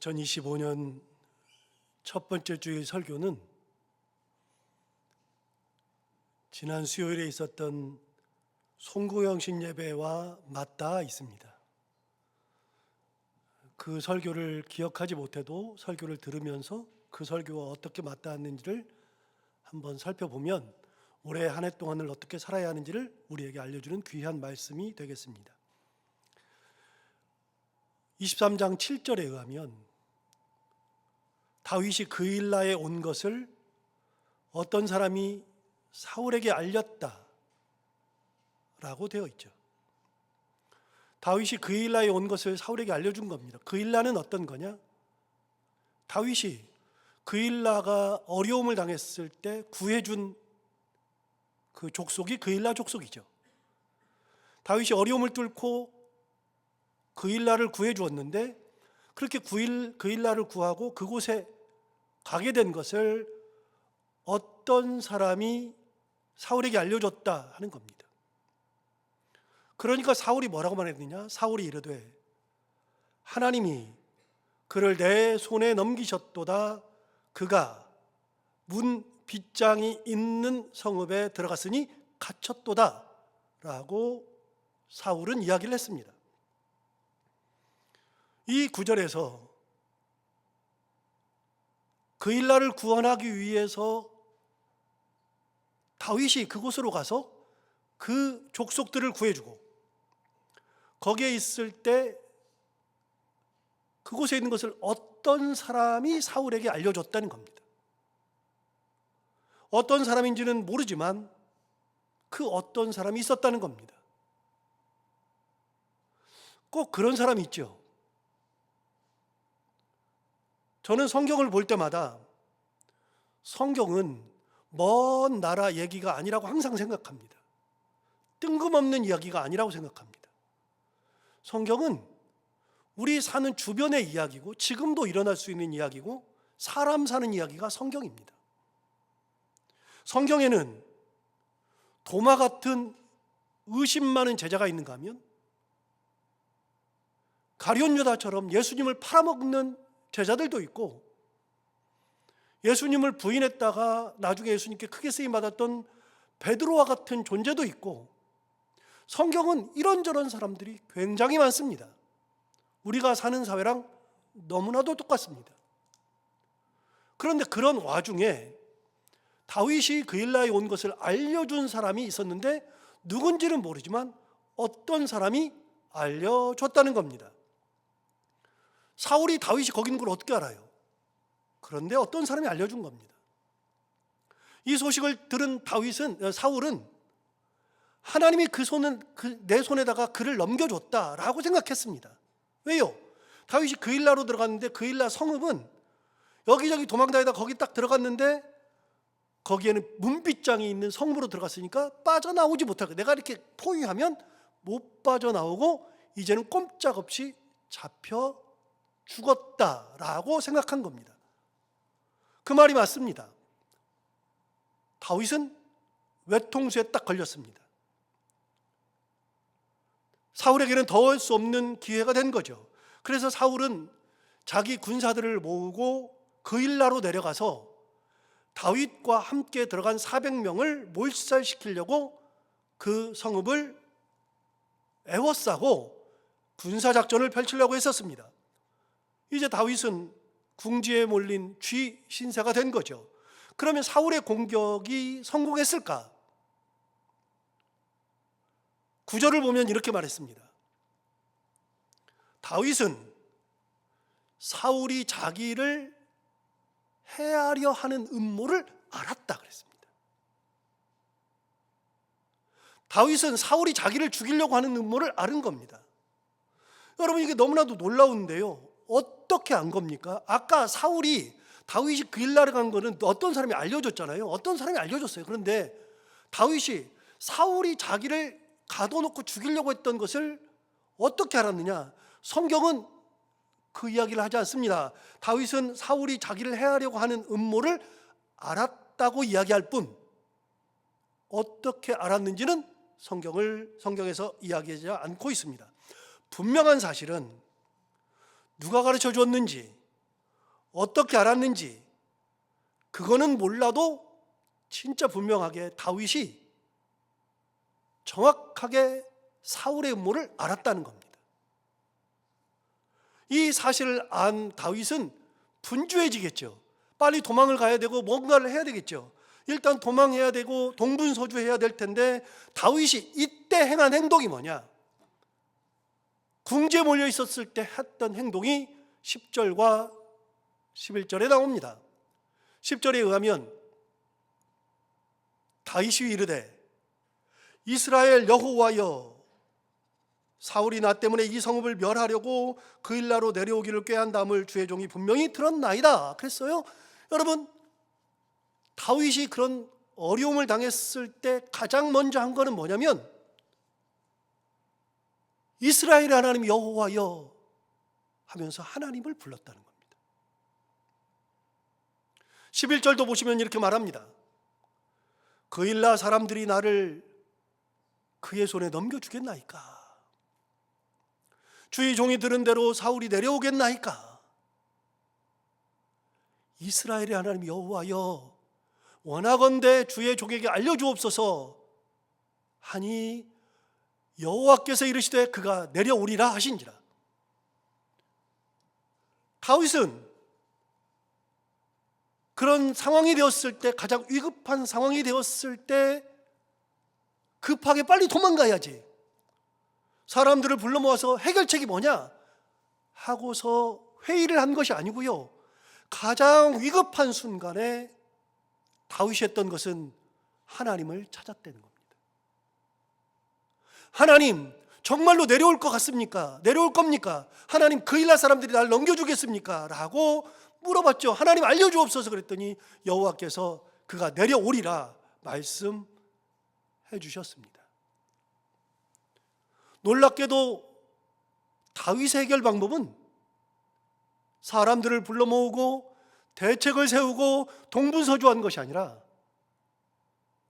2025년 첫 번째 주일 설교는 지난 수요일에 있었던 송구영신 예배와 맞닿아 있습니다. 그 설교를 기억하지 못해도 설교를 들으면서 그 설교와 어떻게 맞닿았는지를 한번 살펴보면 올해 한 해 동안을 어떻게 살아야 하는지를 우리에게 알려주는 귀한 말씀이 되겠습니다. 23장 7절에 의하면 다윗이 그일라에 온 것을 어떤 사람이 사울에게 알렸다라고 되어 있죠. 다윗이 그일라에 온 것을 사울에게 알려준 겁니다. 그일라는 어떤 거냐? 다윗이 그일라가 어려움을 당했을 때 구해준 그 족속이 그일라 족속이죠. 다윗이 어려움을 뚫고 그일라를 구해주었는데 그렇게 그일라를 구하고 그곳에 가게 된 것을 어떤 사람이 사울에게 알려줬다 하는 겁니다. 그러니까 사울이 뭐라고 말했느냐? 사울이 이르되 하나님이 그를 내 손에 넘기셨도다. 그가 문 빗장이 있는 성읍에 들어갔으니 갇혔도다 라고 사울은 이야기를 했습니다. 이 구절에서 그일라를 구원하기 위해서 다윗이 그곳으로 가서 그 족속들을 구해주고 거기에 있을 때 그곳에 있는 것을 어떤 사람이 사울에게 알려줬다는 겁니다. 어떤 사람인지는 모르지만 그 어떤 사람이 있었다는 겁니다. 꼭 그런 사람이 있죠. 저는 성경을 볼 때마다 성경은 먼 나라 얘기가 아니라고 항상 생각합니다. 뜬금없는 이야기가 아니라고 생각합니다. 성경은 우리 사는 주변의 이야기고 지금도 일어날 수 있는 이야기고 사람 사는 이야기가 성경입니다. 성경에는 도마 같은 의심 많은 제자가 있는가 하면 가룟 유다처럼 예수님을 팔아먹는 제자들도 있고 예수님을 부인했다가 나중에 예수님께 크게 쓰임받았던 베드로와 같은 존재도 있고 성경은 이런저런 사람들이 굉장히 많습니다. 우리가 사는 사회랑 너무나도 똑같습니다. 그런데 그런 와중에 다윗이 그일라에 온 것을 알려준 사람이 있었는데 누군지는 모르지만 어떤 사람이 알려줬다는 겁니다. 사울이 다윗이 거기 있는 걸 어떻게 알아요? 그런데 어떤 사람이 알려준 겁니다. 이 소식을 들은 사울은 하나님이 내 손에다가 그를 넘겨줬다라고 생각했습니다. 왜요? 다윗이 그일라로 들어갔는데 그일라 성읍은 여기저기 도망다니다 거기 딱 들어갔는데 거기에는 문빗장이 있는 성읍으로 들어갔으니까 빠져나오지 못할 거예요. 내가 이렇게 포위하면 못 빠져나오고 이제는 꼼짝없이 잡혀 죽었다라고 생각한 겁니다. 그 말이 맞습니다. 다윗은 외통수에 딱 걸렸습니다. 사울에게는 더할 수 없는 기회가 된 거죠. 그래서 사울은 자기 군사들을 모으고 그일라로 내려가서 다윗과 함께 들어간 400명을 몰살시키려고 그 성읍을 에워싸고 군사작전을 펼치려고 했었습니다. 이제 다윗은 궁지에 몰린 쥐 신세가 된 거죠. 그러면 사울의 공격이 성공했을까? 9절을 보면 이렇게 말했습니다. 다윗은 사울이 자기를 해하려 하는 음모를 알았다 그랬습니다. 다윗은 사울이 자기를 죽이려고 하는 음모를 알은 겁니다. 여러분 이게 너무나도 놀라운데요. 어떻게 안 겁니까? 아까 사울이 다윗이 그일라를 간 거는 어떤 사람이 알려줬잖아요. 어떤 사람이 알려줬어요. 그런데 다윗이 사울이 자기를 가둬놓고 죽이려고 했던 것을 어떻게 알았느냐? 성경은 그 이야기를 하지 않습니다. 다윗은 사울이 자기를 해하려고 하는 음모를 알았다고 이야기할 뿐 어떻게 알았는지는 성경에서 이야기하지 않고 있습니다. 분명한 사실은 누가 가르쳐 줬는지 어떻게 알았는지 그거는 몰라도 진짜 분명하게 다윗이 정확하게 사울의 음모를 알았다는 겁니다. 이 사실을 안 다윗은 분주해지겠죠. 빨리 도망을 가야 되고 뭔가를 해야 되겠죠. 일단 도망해야 되고 동분서주해야 될 텐데 다윗이 이때 행한 행동이 뭐냐? 궁지에 몰려 있었을 때 했던 행동이 10절과 11절에 나옵니다. 10절에 의하면 다윗이 이르되 이스라엘 여호와여, 사울이 나 때문에 이 성읍을 멸하려고 그일라로 내려오기를 꾀한다함을 주의 종이 분명히 들었나이다 그랬어요. 여러분, 다윗이 그런 어려움을 당했을 때 가장 먼저 한 거는 뭐냐면 이스라엘의 하나님 여호와여 하면서 하나님을 불렀다는 겁니다. 11절도 보시면 이렇게 말합니다. 그일라 사람들이 나를 그의 손에 넘겨주겠나이까? 주의 종이 들은 대로 사울이 내려오겠나이까? 이스라엘의 하나님 여호와여, 원하건대 주의 종에게 알려주옵소서 하니 여호와께서 이르시되 그가 내려오리라 하신지라. 다윗은 그런 상황이 되었을 때, 가장 위급한 상황이 되었을 때 급하게 빨리 도망가야지, 사람들을 불러 모아서 해결책이 뭐냐 하고서 회의를 한 것이 아니고요, 가장 위급한 순간에 다윗이 했던 것은 하나님을 찾았다는 겁니다. 하나님, 정말로 내려올 것 같습니까? 내려올 겁니까? 하나님, 그일라 사람들이 날 넘겨주겠습니까? 라고 물어봤죠. 하나님 알려주옵소서 그랬더니 여호와께서 그가 내려오리라 말씀해 주셨습니다. 놀랍게도 다윗의 해결 방법은 사람들을 불러 모으고 대책을 세우고 동분서주한 것이 아니라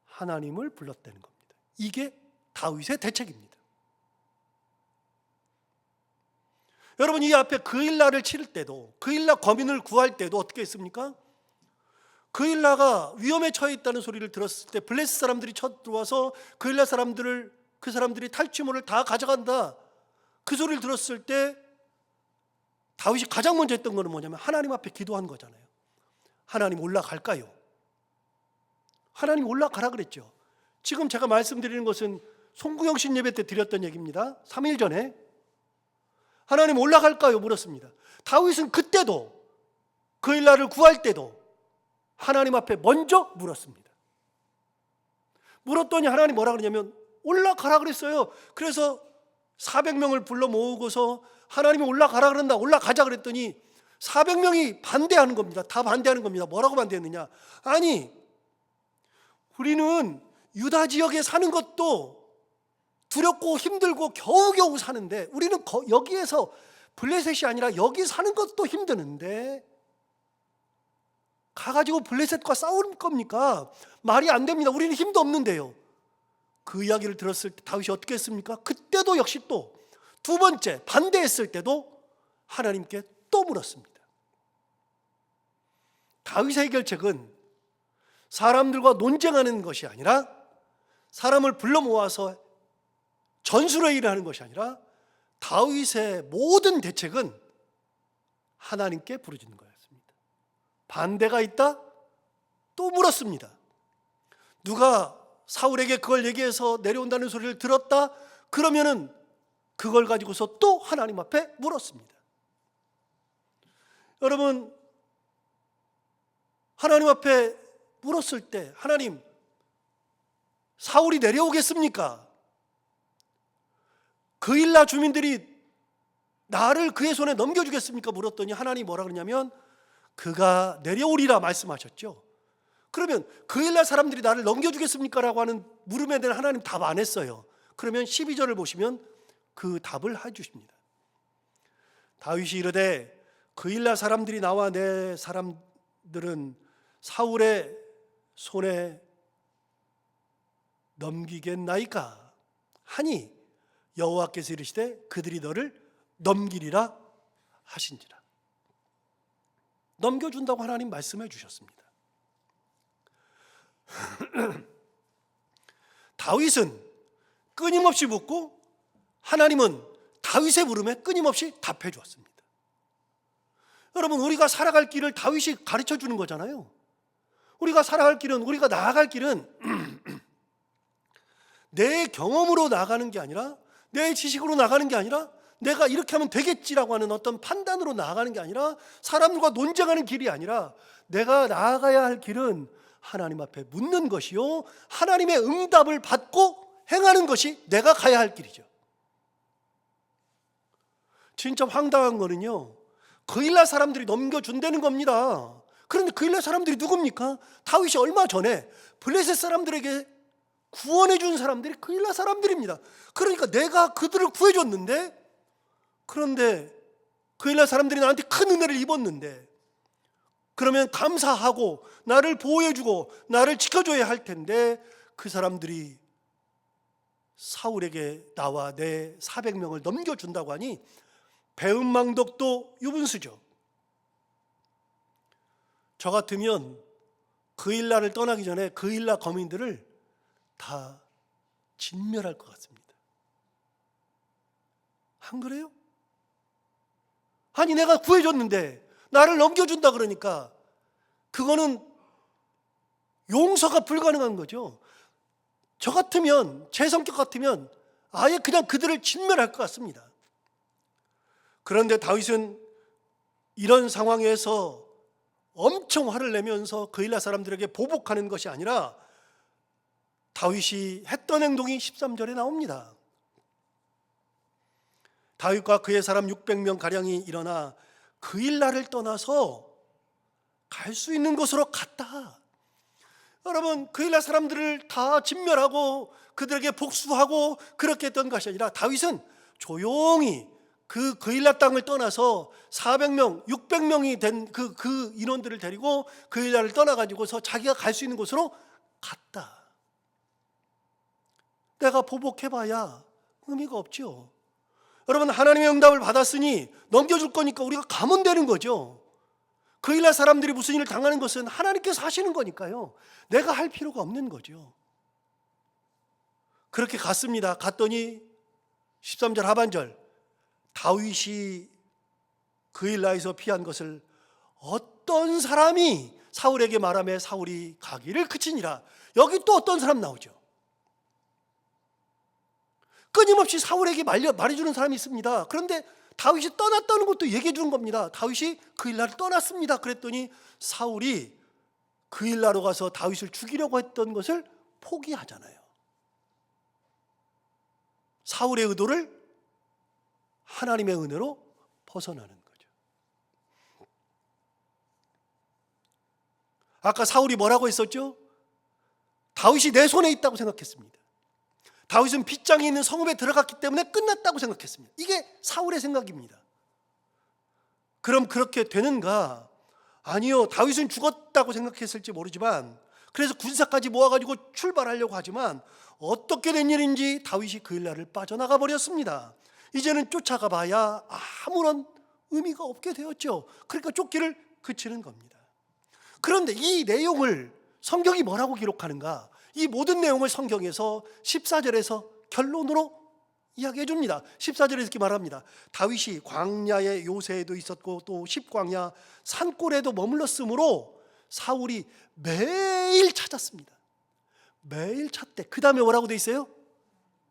하나님을 불렀다는 겁니다. 이게 다윗의 대책입니다. 여러분, 이 앞에 그일라를 치를 때도, 그일라 거민을 구할 때도 어떻게 했습니까? 그일라가 위험에 처해 있다는 소리를 들었을 때 블레셋 사람들이 쳐들어와서 그일라 사람들을, 그 사람들이 탈취물을 다 가져간다, 그 소리를 들었을 때 다윗이 가장 먼저 했던 것은 뭐냐면 하나님 앞에 기도한 거잖아요. 하나님 올라갈까요? 하나님 올라가라 그랬죠. 지금 제가 말씀드리는 것은 송구영 신 예배 때 드렸던 얘기입니다. 3일 전에 하나님 올라갈까요? 물었습니다. 다윗은 그때도, 그일라를 구할 때도 하나님 앞에 먼저 물었습니다. 물었더니 하나님 뭐라 그러냐면 올라가라 그랬어요. 그래서 400명을 불러 모으고서 하나님이 올라가라 그런다, 올라가자 그랬더니 400명이 반대하는 겁니다. 다 반대하는 겁니다. 뭐라고 반대했느냐? 아니, 우리는 유다 지역에 사는 것도 두렵고 힘들고 겨우겨우 사는데, 우리는 여기에서 블레셋이 아니라 여기 사는 것도 힘드는데 가가지고 블레셋과 싸울 겁니까? 말이 안 됩니다. 우리는 힘도 없는데요. 그 이야기를 들었을 때 다윗이 어떻게 했습니까? 그때도 역시 또 두 번째 반대했을 때도 하나님께 또 물었습니다. 다윗의 해결책은 사람들과 논쟁하는 것이 아니라, 사람을 불러 모아서 전술회의를 하는 것이 아니라, 다윗의 모든 대책은 하나님께 부르짖는 거였습니다. 반대가 있다? 또 물었습니다. 누가 사울에게 그걸 얘기해서 내려온다는 소리를 들었다? 그러면은 그걸 가지고서 또 하나님 앞에 물었습니다. 여러분, 하나님 앞에 물었을 때 하나님, 사울이 내려오겠습니까? 그일라 주민들이 나를 그의 손에 넘겨주겠습니까? 물었더니 하나님이 뭐라 그러냐면 그가 내려오리라 말씀하셨죠. 그러면 그일라 사람들이 나를 넘겨주겠습니까? 라고 하는 물음에 대한 하나님 답 안 했어요. 그러면 12절을 보시면 그 답을 해주십니다. 다윗이 이르되 그일라 사람들이 나와 내 사람들은 사울의 손에 넘기겠나이까 하니 여호와께서 이르시되 그들이 너를 넘기리라 하신지라. 넘겨준다고 하나님 말씀해 주셨습니다. 다윗은 끊임없이 묻고 하나님은 다윗의 물음에 끊임없이 답해 주었습니다. 여러분, 우리가 살아갈 길을 다윗이 가르쳐 주는 거잖아요. 우리가 살아갈 길은, 우리가 나아갈 길은 내 경험으로 나아가는 게 아니라, 내 지식으로 나아가는 게 아니라, 내가 이렇게 하면 되겠지라고 하는 어떤 판단으로 나아가는 게 아니라, 사람들과 논쟁하는 길이 아니라, 내가 나아가야 할 길은 하나님 앞에 묻는 것이요, 하나님의 응답을 받고 행하는 것이 내가 가야 할 길이죠. 진짜 황당한 거는요, 그일라 사람들이 넘겨준다는 겁니다. 그런데 그일라 사람들이 누굽니까? 다윗이 얼마 전에 블레셋 사람들에게 구원해 준 사람들이 그일라 사람들입니다. 그러니까 내가 그들을 구해줬는데, 그런데 그일라 사람들이 나한테 큰 은혜를 입었는데, 그러면 감사하고 나를 보호해주고 나를 지켜줘야 할 텐데, 그 사람들이 사울에게 나와 내 400명을 넘겨준다고 하니 배은망덕도 유분수죠. 저 같으면 그일라를 떠나기 전에 그일라 거민들을 다 진멸할 것 같습니다. 안 그래요? 아니, 내가 구해줬는데 나를 넘겨준다 그러니까 그거는 용서가 불가능한 거죠. 저 같으면, 제 성격 같으면 아예 그냥 그들을 진멸할 것 같습니다. 그런데 다윗은 이런 상황에서 엄청 화를 내면서 그일라 사람들에게 보복하는 것이 아니라, 다윗이 했던 행동이 13절에 나옵니다. 다윗과 그의 사람 600명 가량이 일어나 그일라를 떠나서 갈 수 있는 곳으로 갔다. 여러분, 그일라 사람들을 다 진멸하고 그들에게 복수하고 그렇게 했던 것이 아니라, 다윗은 조용히 그일라 땅을 떠나서 400명, 600명이 된 그 인원들을 데리고 그일라를 떠나가지고서 자기가 갈 수 있는 곳으로 갔다. 내가 보복해봐야 의미가 없죠. 여러분, 하나님의 응답을 받았으니 넘겨줄 거니까 우리가 가면 되는 거죠. 그일라 사람들이 무슨 일을 당하는 것은 하나님께서 하시는 거니까요. 내가 할 필요가 없는 거죠. 그렇게 갔습니다. 갔더니 13절 하반절, 다윗이 그일라에서 피한 것을 어떤 사람이 사울에게 말하며 사울이 가기를 그치니라. 여기 또 어떤 사람 나오죠. 끊임없이 사울에게 말해주는 사람이 있습니다. 그런데 다윗이 떠났다는 것도 얘기해 주는 겁니다. 다윗이 그일라를 떠났습니다. 그랬더니 사울이 그일라로 가서 다윗을 죽이려고 했던 것을 포기하잖아요. 사울의 의도를 하나님의 은혜로 벗어나는 거죠. 아까 사울이 뭐라고 했었죠? 다윗이 내 손에 있다고 생각했습니다. 다윗은 빗장이 있는 성읍에 들어갔기 때문에 끝났다고 생각했습니다. 이게 사울의 생각입니다. 그럼 그렇게 되는가? 아니요, 다윗은 죽었다고 생각했을지 모르지만, 그래서 군사까지 모아가지고 출발하려고 하지만 어떻게 된 일인지 다윗이 그일라를 빠져나가 버렸습니다. 이제는 쫓아가 봐야 아무런 의미가 없게 되었죠. 그러니까 쫓기를 그치는 겁니다. 그런데 이 내용을 성경이 뭐라고 기록하는가? 이 모든 내용을 성경에서 14절에서 결론으로 이야기해 줍니다. 14절에서 이렇게 말합니다. 다윗이 광야의 요새에도 있었고 또 십광야 산골에도 머물렀으므로 사울이 매일 찾았습니다. 매일 찾되, 그 다음에 뭐라고 돼 있어요?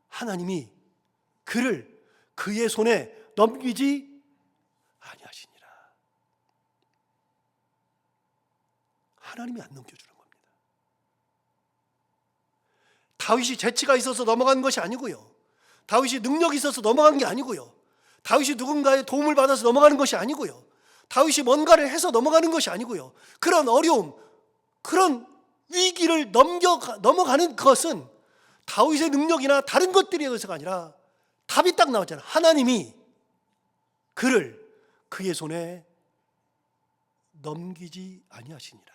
하나님이 그를 그의 손에 넘기지 아니하시니라. 하나님이 안 넘겨주는 겁니다. 다윗이 재치가 있어서 넘어간 것이 아니고요, 다윗이 능력이 있어서 넘어간 게 아니고요, 다윗이 누군가의 도움을 받아서 넘어가는 것이 아니고요, 다윗이 뭔가를 해서 넘어가는 것이 아니고요, 그런 어려움, 그런 위기를 넘어가는 것은 다윗의 능력이나 다른 것들에 의해서가 아니라 답이 딱 나왔잖아요. 하나님이 그를 그의 손에 넘기지 아니하시니라.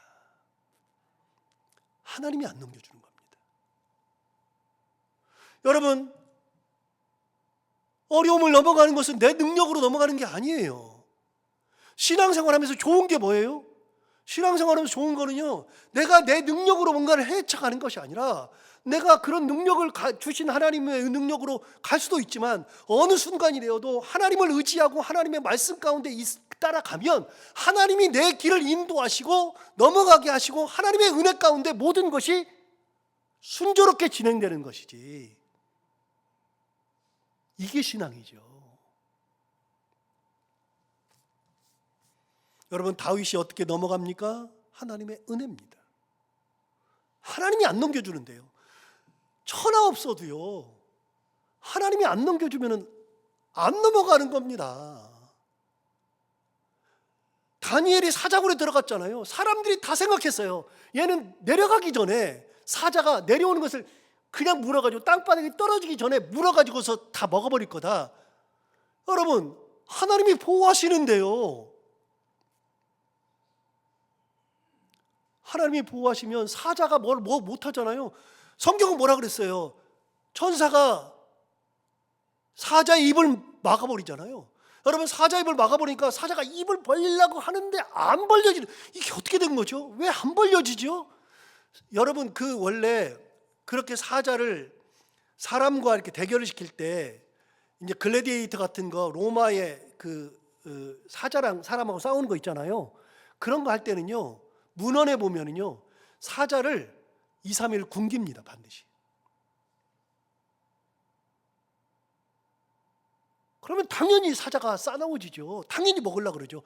하나님이 안 넘겨주는 겁니다. 여러분, 어려움을 넘어가는 것은 내 능력으로 넘어가는 게 아니에요. 신앙생활하면서 좋은 게 뭐예요? 신앙생활하면서 좋은 거는요, 내가 내 능력으로 뭔가를 헤쳐가는 것이 아니라 내가 그런 능력을 주신 하나님의 능력으로 갈 수도 있지만 어느 순간이 되어도 하나님을 의지하고 하나님의 말씀 가운데 따라가면 하나님이 내 길을 인도하시고 넘어가게 하시고 하나님의 은혜 가운데 모든 것이 순조롭게 진행되는 것이지. 이게 신앙이죠. 여러분, 다윗이 어떻게 넘어갑니까? 하나님의 은혜입니다. 하나님이 안 넘겨주는데요. 천하 없어도요, 하나님이 안 넘겨주면 안 넘어가는 겁니다. 다니엘이 사자굴에 들어갔잖아요. 사람들이 다 생각했어요. 얘는 내려가기 전에 사자가 내려오는 것을 그냥 물어가지고 땅바닥에 떨어지기 전에 물어가지고서 다 먹어버릴 거다. 여러분, 하나님이 보호하시는데요, 하나님이 보호하시면 사자가 뭘 못하잖아요. 성경은 뭐라 그랬어요? 천사가 사자의 입을 막아버리잖아요. 여러분, 사자 입을 막아버리니까 사자가 입을 벌리려고 하는데 안 벌려지는, 이게 어떻게 된 거죠? 왜 안 벌려지죠? 여러분, 원래 그렇게 사자를 사람과 이렇게 대결을 시킬 때, 이제 글래디에이터 같은 거, 로마의 사자랑 사람하고 싸우는 거 있잖아요. 그런 거 할 때는요, 문헌에 보면은요, 사자를 2, 3일 굶깁니다, 반드시. 그러면 당연히 사자가 싸나워지죠. 당연히 먹으려고 그러죠.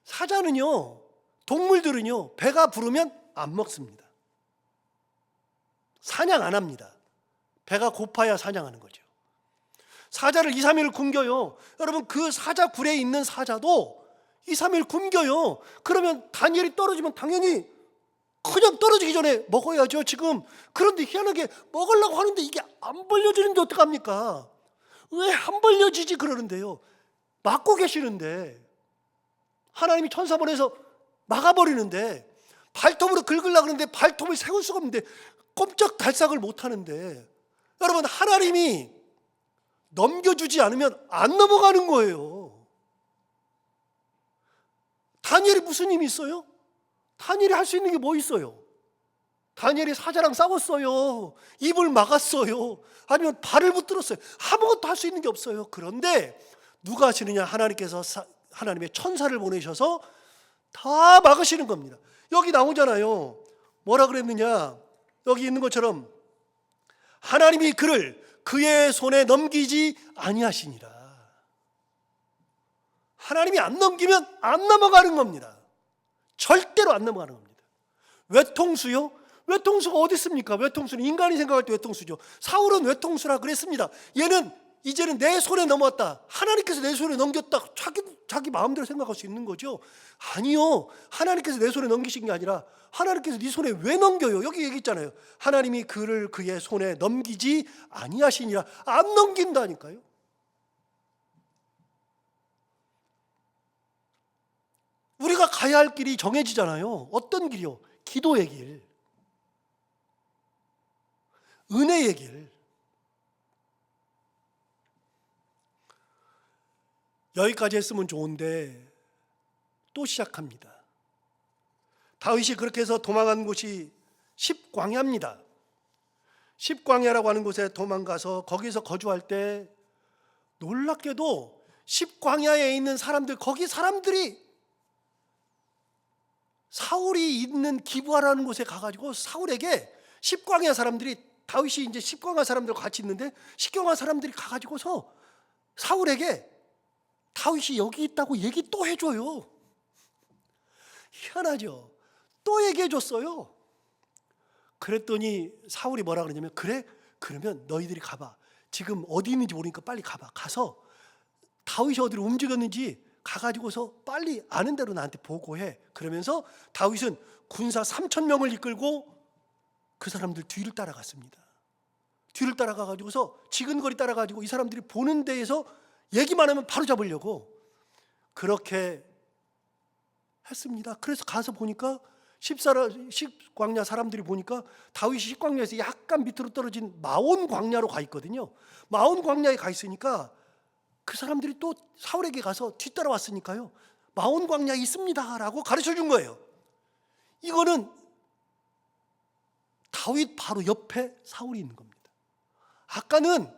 사자는요, 동물들은요, 배가 부르면 안 먹습니다. 사냥 안 합니다. 배가 고파야 사냥하는 거죠. 사자를 2, 3일 굶겨요. 여러분, 그 사자 굴에 있는 사자도 2, 3일 굶겨요. 그러면 다니엘이 떨어지면 당연히 그냥 떨어지기 전에 먹어야죠, 지금. 그런데 희한하게 먹으려고 하는데 이게 안 벌려지는데 어떡합니까? 왜 안 벌려지지 그러는데요. 막고 계시는데, 하나님이 천사 보내서 막아버리는데, 발톱으로 긁으려고 하는데 발톱을 세울 수가 없는데 꼼짝 달싹을 못하는데, 여러분, 하나님이 넘겨주지 않으면 안 넘어가는 거예요. 다니엘이 무슨 힘이 있어요? 다니엘이 할 수 있는 게 뭐 있어요? 다니엘이 사자랑 싸웠어요. 입을 막았어요. 아니면 발을 붙들었어요. 아무것도 할 수 있는 게 없어요. 그런데 누가 하시느냐? 하나님께서 하나님의 천사를 보내셔서 다 막으시는 겁니다. 여기 나오잖아요. 뭐라 그랬느냐? 여기 있는 것처럼 하나님이 그를 그의 손에 넘기지 아니하시니라. 하나님이 안 넘기면 안 넘어가는 겁니다. 절대로 안 넘어가는 겁니다. 외통수요? 외통수가 어디 있습니까? 외통수는 인간이 생각할 때 외통수죠. 사울은 외통수라 그랬습니다. 얘는 이제는 내 손에 넘어왔다. 하나님께서 내 손에 넘겼다. 자기 마음대로 생각할 수 있는 거죠. 아니요. 하나님께서 내 손에 넘기신 게 아니라 하나님께서 네 손에 왜 넘겨요? 여기 얘기했잖아요. 하나님이 그를 그의 손에 넘기지 아니하시니라. 안 넘긴다니까요. 우리가 가야 할 길이 정해지잖아요. 어떤 길이요? 기도의 길, 은혜의 길. 여기까지 했으면 좋은데 또 시작합니다. 다윗이 그렇게 해서 도망간 곳이 십광야입니다. 십광야라고 하는 곳에 도망가서 거기서 거주할 때 놀랍게도 십광야에 있는 사람들, 거기 사람들이 사울이 있는 기브아라는 곳에 가가지고 사울에게 십광야 사람들이, 다윗이 이제 십광야 사람들과 같이 있는데 십광야 사람들이 가가지고서 사울에게 다윗이 여기 있다고 얘기 또 해줘요. 희한하죠. 또 얘기해줬어요. 그랬더니 사울이 뭐라 그러냐면, 그래? 그러면 너희들이 가봐. 지금 어디 있는지 모르니까 빨리 가봐. 가서 다윗이 어디로 움직였는지 가가지고서 빨리 아는 대로 나한테 보고해. 그러면서 다윗은 군사 3,000명을 이끌고 그 사람들 뒤를 따라갔습니다. 뒤를 따라가가지고서 지근거리 따라가지고 이 사람들이 보는 데에서 얘기만 하면 바로 잡으려고 그렇게 했습니다. 그래서 가서 보니까 십광야 사람들이 보니까 다윗이 십광야에서 약간 밑으로 떨어진 마온 광야로 가 있거든요. 마온 광야에 가 있으니까 그 사람들이 또 사울에게 가서 뒤따라왔으니까요, 마온 광야에 있습니다라고 가르쳐 준 거예요. 이거는 다윗 바로 옆에 사울이 있는 겁니다. 아까는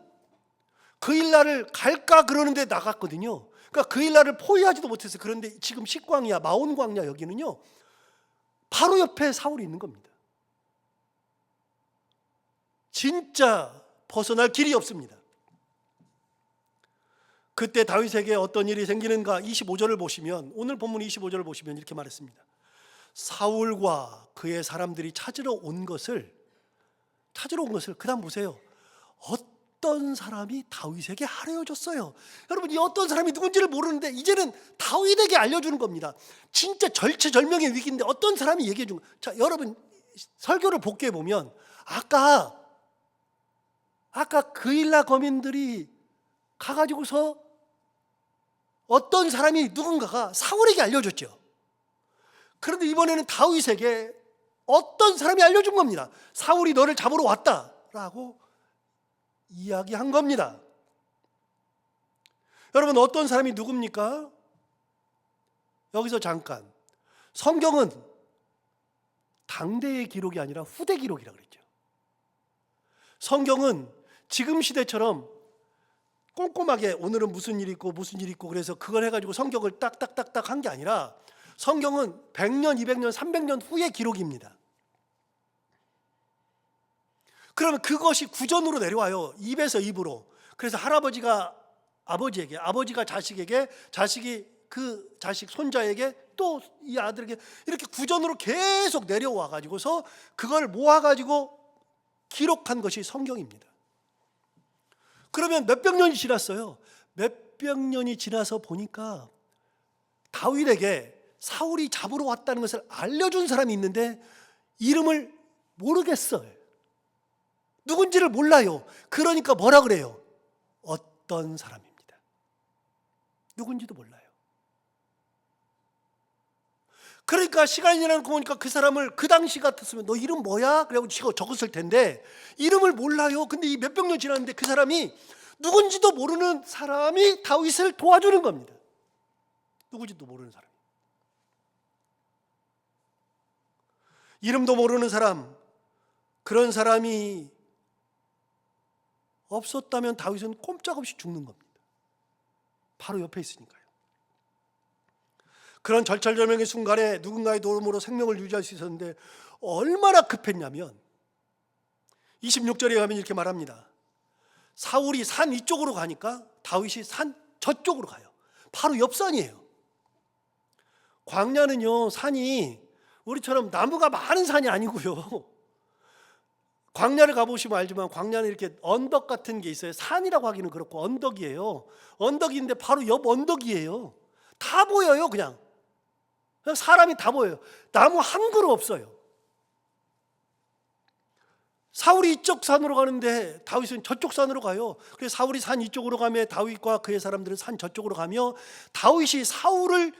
그 일날을 갈까 그러는데 나갔거든요. 그러니까 그 일날을 포위하지도 못했어요. 그런데 지금 식광야, 마온 광야 여기는요, 바로 옆에 사울이 있는 겁니다. 진짜 벗어날 길이 없습니다. 그때 다윗에게 어떤 일이 생기는가? 25절을 보시면, 오늘 본문 25절을 보시면 이렇게 말했습니다. 사울과 그의 사람들이 찾으러 온 것을 그 다음 보세요. 어떤 사람이 다윗에게 알려줬어요. 여러분, 이 어떤 사람이 누군지를 모르는데 이제는 다윗에게 알려주는 겁니다. 진짜 절체절명의 위기인데 어떤 사람이 얘기해 준 거예요. 자, 여러분 설교를 복귀해 보면 아까 그일라 거민들이 가가지고서 어떤 사람이 누군가가 사울에게 알려줬죠. 그런데 이번에는 다윗에게 어떤 사람이 알려준 겁니다. 사울이 너를 잡으러 왔다라고 이야기한 겁니다. 여러분, 어떤 사람이 누굽니까? 여기서 잠깐, 성경은 당대의 기록이 아니라 후대 기록이라고 그랬죠. 성경은 지금 시대처럼 꼼꼼하게 오늘은 무슨 일이 있고 무슨 일이 있고 그래서 그걸 해가지고 성경을 딱딱딱딱 한 게 아니라 성경은 100년, 200년, 300년 후의 기록입니다. 그러면 그것이 구전으로 내려와요. 입에서 입으로. 그래서 할아버지가 아버지에게, 아버지가 자식에게, 자식이 그 자식 손자에게, 또 이 아들에게 이렇게 구전으로 계속 내려와 가지고서 그걸 모아 가지고 기록한 것이 성경입니다. 그러면 몇백 년이 지났어요. 몇백 년이 지나서 보니까 다윗에게 사울이 잡으러 왔다는 것을 알려준 사람이 있는데 이름을 모르겠어요. 누군지를 몰라요. 그러니까 뭐라 그래요? 어떤 사람입니다. 누군지도 몰라요. 그러니까 시간이 지나고 보니까 그 사람을, 그 당시 같았으면 너 이름 뭐야? 그래가지고 적었을 텐데 이름을 몰라요. 근데 이 몇백 년 지났는데 그 사람이 누군지도 모르는 사람이 다윗을 도와주는 겁니다. 누군지도 모르는 사람, 이름도 모르는 사람, 그런 사람이 없었다면 다윗은 꼼짝없이 죽는 겁니다. 바로 옆에 있으니까요. 그런 절철절명의 순간에 누군가의 도움으로 생명을 유지할 수 있었는데 얼마나 급했냐면 26절에 가면 이렇게 말합니다. 사울이 산 이쪽으로 가니까 다윗이 산 저쪽으로 가요. 바로 옆산이에요. 광야는요, 산이 우리처럼 나무가 많은 산이 아니고요. 광야를 가보시면 알지만 광야는 이렇게 언덕 같은 게 있어요. 산이라고 하기는 그렇고 언덕이에요. 언덕인데 바로 옆 언덕이에요. 다 보여요. 그냥 사람이 다 보여요. 나무 한 그루 없어요. 사울이 이쪽 산으로 가는데 다윗은 저쪽 산으로 가요. 그래서 사울이 산 이쪽으로 가며 다윗과 그의 사람들은 산 저쪽으로 가며 다윗이 사울을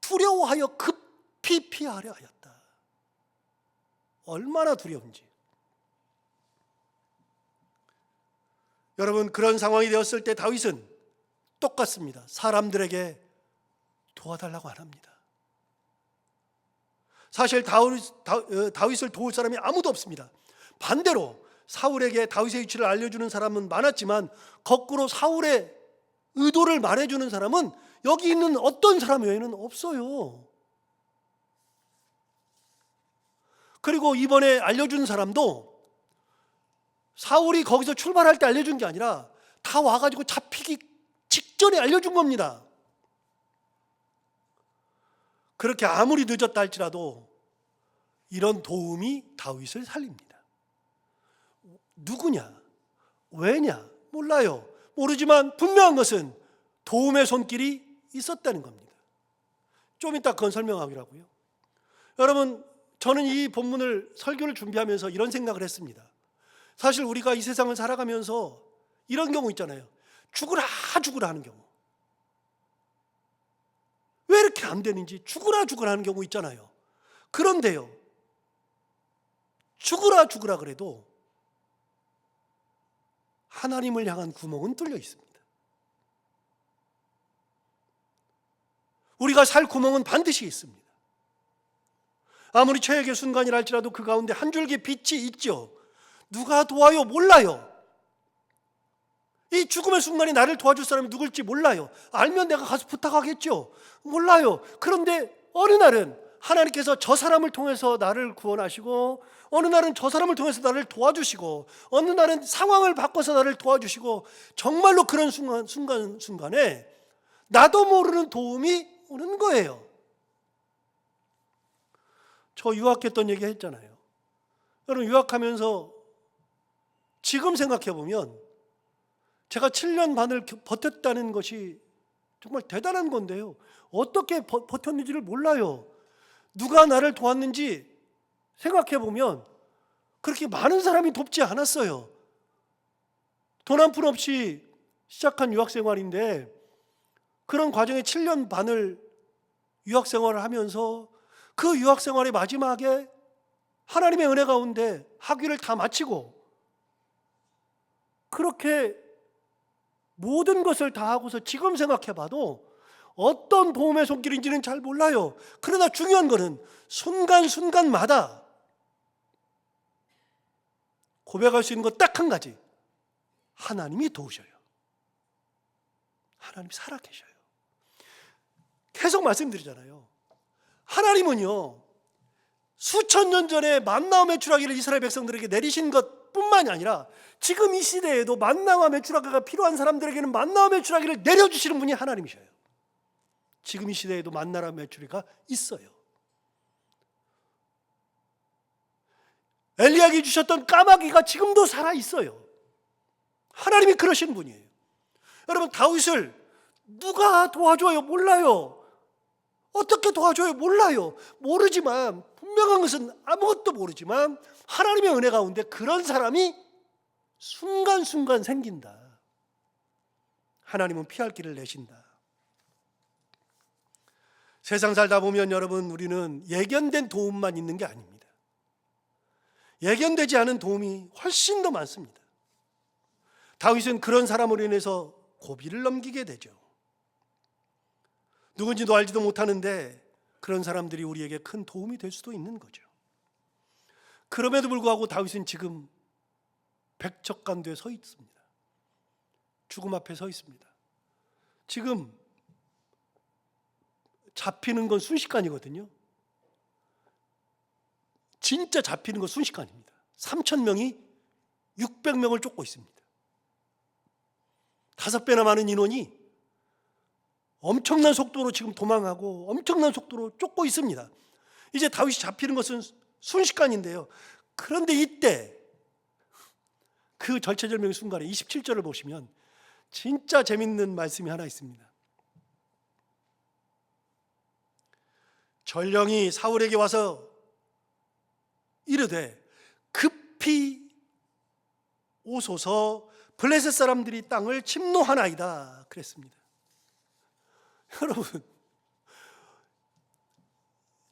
두려워하여 급히 피하려 하였다. 얼마나 두려운지. 여러분, 그런 상황이 되었을 때 다윗은 똑같습니다. 사람들에게 도와달라고 안 합니다. 사실 다윗을 도울 사람이 아무도 없습니다. 반대로 사울에게 다윗의 위치를 알려주는 사람은 많았지만 거꾸로 사울의 의도를 말해주는 사람은 여기 있는 어떤 사람 외에는 없어요. 그리고 이번에 알려준 사람도 사울이 거기서 출발할 때 알려준 게 아니라 다 와가지고 잡히기 직전에 알려준 겁니다. 그렇게 아무리 늦었다 할지라도 이런 도움이 다윗을 살립니다. 누구냐? 왜냐? 몰라요. 모르지만 분명한 것은 도움의 손길이 있었다는 겁니다. 좀 이따 그건 설명하기로 하고요. 여러분, 저는 이 본문을, 설교를 준비하면서 이런 생각을 했습니다. 사실 우리가 이 세상을 살아가면서 이런 경우 있잖아요. 죽으라 하는 경우. 왜 이렇게 안 되는지 죽으라 하는 경우 있잖아요. 그런데요, 죽으라 그래도 하나님을 향한 구멍은 뚫려 있습니다. 우리가 살 구멍은 반드시 있습니다. 아무리 최악의 순간이라 할지라도 그 가운데 한 줄기 빛이 있죠. 누가 도와요? 몰라요. 이 죽음의 순간에 나를 도와줄 사람이 누굴지 몰라요. 알면 내가 가서 부탁하겠죠. 몰라요. 그런데 어느 날은 하나님께서 저 사람을 통해서 나를 구원하시고, 어느 날은 저 사람을 통해서 나를 도와주시고, 어느 날은 상황을 바꿔서 나를 도와주시고, 정말로 그런 순간에 나도 모르는 도움이 오는 거예요. 저 유학했던 얘기 했잖아요. 여러분, 유학하면서 지금 생각해 보면 제가 7년 반을 버텼다는 것이 정말 대단한 건데요. 어떻게 버텼는지를 몰라요. 누가 나를 도왔는지 생각해 보면 그렇게 많은 사람이 돕지 않았어요. 돈 한 푼 없이 시작한 유학 생활인데, 그런 과정에 7년 반을 유학 생활을 하면서 그 유학 생활의 마지막에 하나님의 은혜 가운데 학위를 다 마치고, 그렇게 모든 것을 다 하고서 지금 생각해 봐도 어떤 도움의 손길인지는 잘 몰라요. 그러나 중요한 것은 순간순간마다 고백할 수 있는 것 딱 한 가지. 하나님이 도우셔요. 하나님 살아계셔요. 계속 말씀드리잖아요. 하나님은요, 수천 년 전에 만나와 메추라기를 이스라엘 백성들에게 내리신 것뿐만이 아니라 지금 이 시대에도 만나와 메추라기가 필요한 사람들에게는 만나와 메추라기를 내려주시는 분이 하나님이셔요. 지금 이 시대에도 만나와 메추라기가 있어요. 엘리야에게 주셨던 까마귀가 지금도 살아있어요. 하나님이 그러신 분이에요. 여러분, 다윗을 누가 도와줘요? 몰라요. 어떻게 도와줘요? 몰라요. 모르지만, 분명한 것은 아무것도 모르지만 하나님의 은혜 가운데 그런 사람이 순간순간 생긴다. 하나님은 피할 길을 내신다. 세상 살다 보면 여러분, 우리는 예견된 도움만 있는 게 아닙니다. 예견되지 않은 도움이 훨씬 더 많습니다. 다윗은 그런 사람으로 인해서 고비를 넘기게 되죠. 누군지도 알지도 못하는데 그런 사람들이 우리에게 큰 도움이 될 수도 있는 거죠. 그럼에도 불구하고 다윗은 지금 백척간도에 서 있습니다. 죽음 앞에 서 있습니다. 지금 잡히는 건 순식간이거든요. 진짜 잡히는 건 순식간입니다. 3,000명이 600명을 쫓고 있습니다. 5배나 많은 인원이 엄청난 속도로 지금 도망하고 엄청난 속도로 쫓고 있습니다. 이제 다윗이 잡히는 것은 순식간인데요. 그런데 이때 그 절체절명의 순간에 27절을 보시면 진짜 재밌는 말씀이 하나 있습니다. 전령이 사울에게 와서 이르되 급히 오소서, 블레셋 사람들이 땅을 침노하나이다 그랬습니다. 여러분,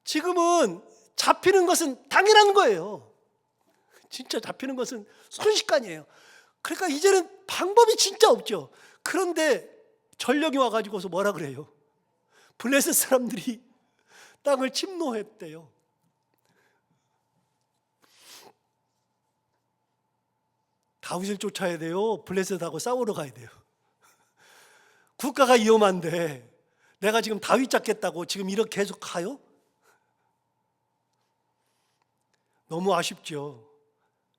지금은 잡히는 것은 당연한 거예요. 진짜 잡히는 것은 순식간이에요. 그러니까 이제는 방법이 진짜 없죠. 그런데 전령이 와가지고서 뭐라 그래요? 블레셋 사람들이 땅을 침노했대요. 다윗을 쫓아야 돼요? 블레셋하고 싸우러 가야 돼요? 국가가 위험한데 내가 지금 다윗 잡겠다고 지금 이렇게 계속 가요? 너무 아쉽죠.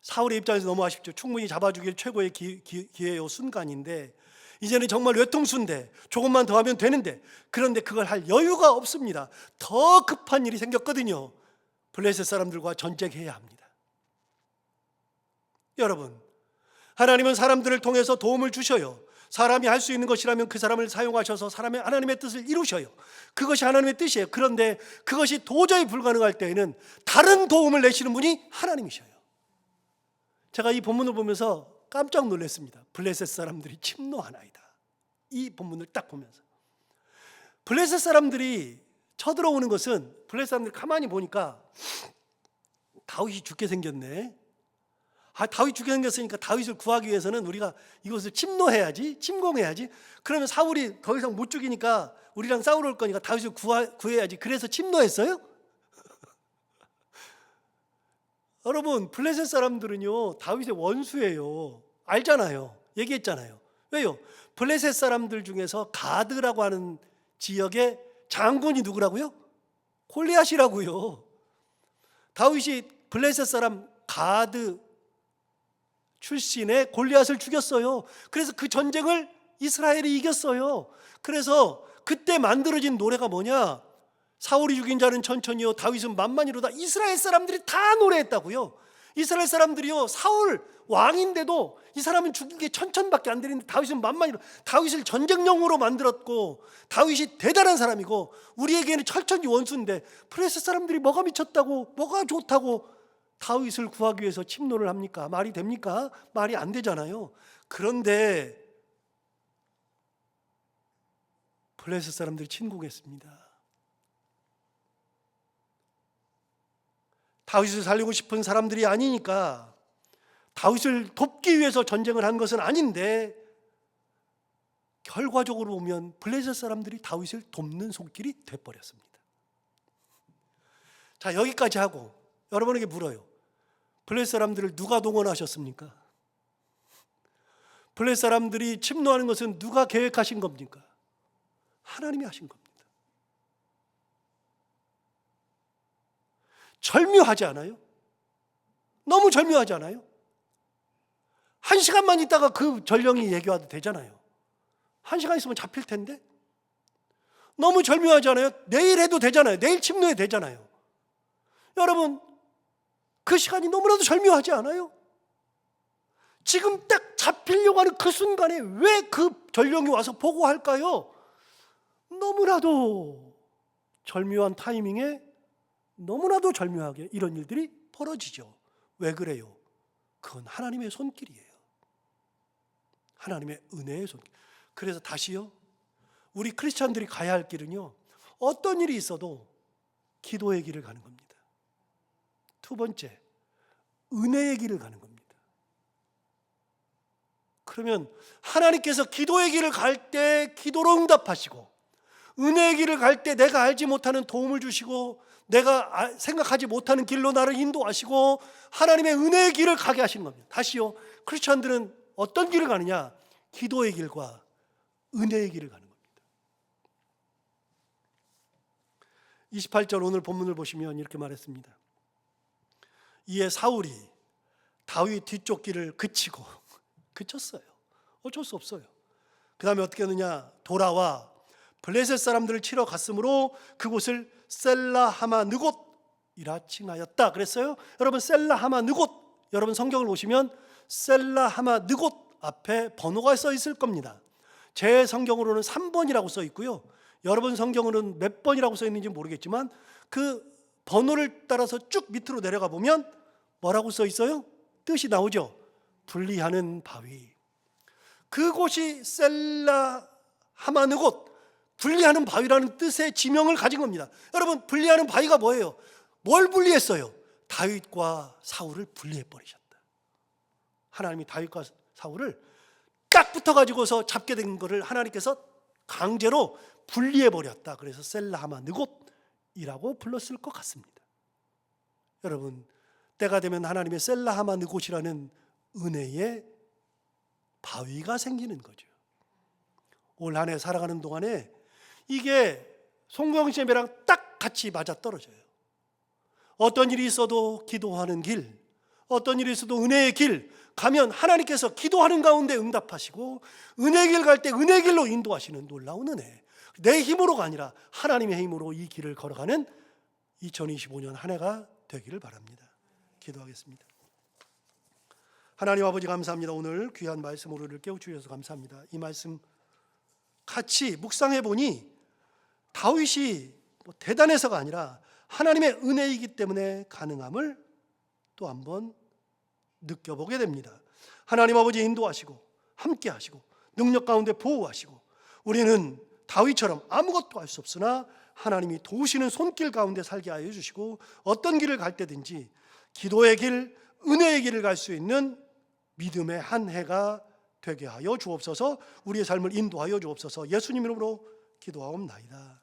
사울의 입장에서 너무 아쉽죠. 충분히 잡아주길 최고의 기회요, 순간인데 이제는 정말 외통수인데 조금만 더 하면 되는데, 그런데 그걸 할 여유가 없습니다. 더 급한 일이 생겼거든요. 블레셋 사람들과 전쟁해야 합니다. 여러분, 하나님은 사람들을 통해서 도움을 주셔요. 사람이 할 수 있는 것이라면 그 사람을 사용하셔서 하나님의 뜻을 이루셔요. 그것이 하나님의 뜻이에요. 그런데 그것이 도저히 불가능할 때에는 다른 도움을 내시는 분이 하나님이셔요. 제가 이 본문을 보면서 깜짝 놀랐습니다. 블레셋 사람들이 침노하나이다. 이 본문을 딱 보면서 블레셋 사람들이 쳐들어오는 것은, 블레셋 사람들이 가만히 보니까 다윗이 죽게 생겼네, 다윗 죽여넘겼으니까 다윗을 구하기 위해서는 우리가 이것을 침노해야지, 침공해야지. 그러면 사울이 더 이상 못 죽이니까 우리랑 싸우러 올 거니까 다윗을 구해야지. 그래서 침노했어요? 여러분, 블레셋 사람들은요 다윗의 원수예요. 알잖아요. 얘기했잖아요. 왜요? 블레셋 사람들 중에서 가드라고 하는 지역의 장군이 누구라고요? 골리앗이라고요. 다윗이 블레셋 사람 가드 출신의 골리앗을 죽였어요. 그래서 그 전쟁을 이스라엘이 이겼어요. 그래서 그때 만들어진 노래가 뭐냐? 사울이 죽인 자는 천천히요, 다윗은 만만히로다. 이스라엘 사람들이 다 노래했다고요. 이스라엘 사람들이요, 사울 왕인데도 이 사람은 죽인 게 천천밖에 안 되는데 다윗은 만만히로. 다윗을 전쟁용으로 만들었고 다윗이 대단한 사람이고 우리에게는 철천지 원수인데 블레셋 사람들이 뭐가 미쳤다고, 뭐가 좋다고 다윗을 구하기 위해서 침노를 합니까? 말이 됩니까? 말이 안 되잖아요. 그런데 블레셋 사람들이 침공했습니다. 다윗을 살리고 싶은 사람들이 아니니까 다윗을 돕기 위해서 전쟁을 한 것은 아닌데 결과적으로 보면 블레셋 사람들이 다윗을 돕는 손길이 돼버렸습니다. 자, 여기까지 하고 여러분에게 물어요. 블레셋 사람들을 누가 동원하셨습니까? 블레셋 사람들이 침노하는 것은 누가 계획하신 겁니까? 하나님이 하신 겁니다. 절묘하지 않아요? 너무 절묘하지 않아요? 1시간만 있다가 그 전령이 얘기와도 되잖아요. 1시간 있으면 잡힐 텐데. 너무 절묘하지 않아요? 내일 해도 되잖아요. 내일 침노해도 되잖아요. 여러분, 그 시간이 너무나도 절묘하지 않아요? 지금 딱 잡히려고 하는 그 순간에 왜 그 전령이 와서 보고할까요? 너무나도 절묘한 타이밍에 너무나도 절묘하게 이런 일들이 벌어지죠. 왜 그래요? 그건 하나님의 손길이에요. 하나님의 은혜의 손길. 그래서 다시요, 우리 크리스찬들이 가야 할 길은요, 어떤 일이 있어도 기도의 길을 가는 겁니다. 두 번째, 은혜의 길을 가는 겁니다. 그러면 하나님께서 기도의 길을 갈 때 기도로 응답하시고, 은혜의 길을 갈 때 내가 알지 못하는 도움을 주시고, 내가 생각하지 못하는 길로 나를 인도하시고 하나님의 은혜의 길을 가게 하시는 겁니다. 다시요, 크리스찬들은 어떤 길을 가느냐? 기도의 길과 은혜의 길을 가는 겁니다. 28절 오늘 본문을 보시면 이렇게 말했습니다. 이에 사울이 다윗 뒤쪽 길을 그쳤어요. 어쩔 수 없어요. 그 다음에 어떻게 하느냐? 돌아와 블레셋 사람들을 치러 갔으므로 그곳을 셀라하마 느곳이라 칭하였다 그랬어요. 여러분, 셀라하마 느곳, 여러분 성경을 보시면 셀라하마 느곳 앞에 번호가 써 있을 겁니다. 제 성경으로는 3번이라고 써 있고요. 여러분 성경으로는 몇 번이라고 써 있는지 모르겠지만 그 번호를 따라서 쭉 밑으로 내려가 보면 뭐라고 써 있어요? 뜻이 나오죠. 분리하는 바위. 그곳이 셀라하마 느곳, 분리하는 바위라는 뜻의 지명을 가진 겁니다. 여러분, 분리하는 바위가 뭐예요? 뭘 분리했어요? 다윗과 사울을 분리해 버리셨다. 하나님이 다윗과 사울을 딱 붙어가지고서 잡게 된 것을 하나님께서 강제로 분리해 버렸다. 그래서 셀라하마 느곳이라고 불렀을 것 같습니다. 여러분, 때가 되면 하나님의 셀라하마 느곳이라는 은혜의 바위가 생기는 거죠. 올 한 해 살아가는 동안에 이게 송구영 예배랑 딱 같이 맞아 떨어져요. 어떤 일이 있어도 기도하는 길, 어떤 일이 있어도 은혜의 길 가면 하나님께서 기도하는 가운데 응답하시고, 은혜의 길 갈 때 은혜의 길로 인도하시는 놀라운 은혜. 내 힘으로가 아니라 하나님의 힘으로 이 길을 걸어가는 2025년 한 해가 되기를 바랍니다. 기도하겠습니다. 하나님 아버지, 감사합니다. 오늘 귀한 말씀으로 우리를 깨우쳐주셔서 감사합니다. 이 말씀 같이 묵상해 보니 다윗이 대단해서가 아니라 하나님의 은혜이기 때문에 가능함을 또 한번 느껴보게 됩니다. 하나님 아버지 인도하시고 함께 하시고 능력 가운데 보호하시고, 우리는 다윗처럼 아무것도 할 수 없으나 하나님이 도우시는 손길 가운데 살게 하여 주시고, 어떤 길을 갈 때든지 기도의 길, 은혜의 길을 갈 수 있는 믿음의 한 해가 되게 하여 주옵소서. 우리의 삶을 인도하여 주옵소서. 예수님 이름으로 기도하옵나이다.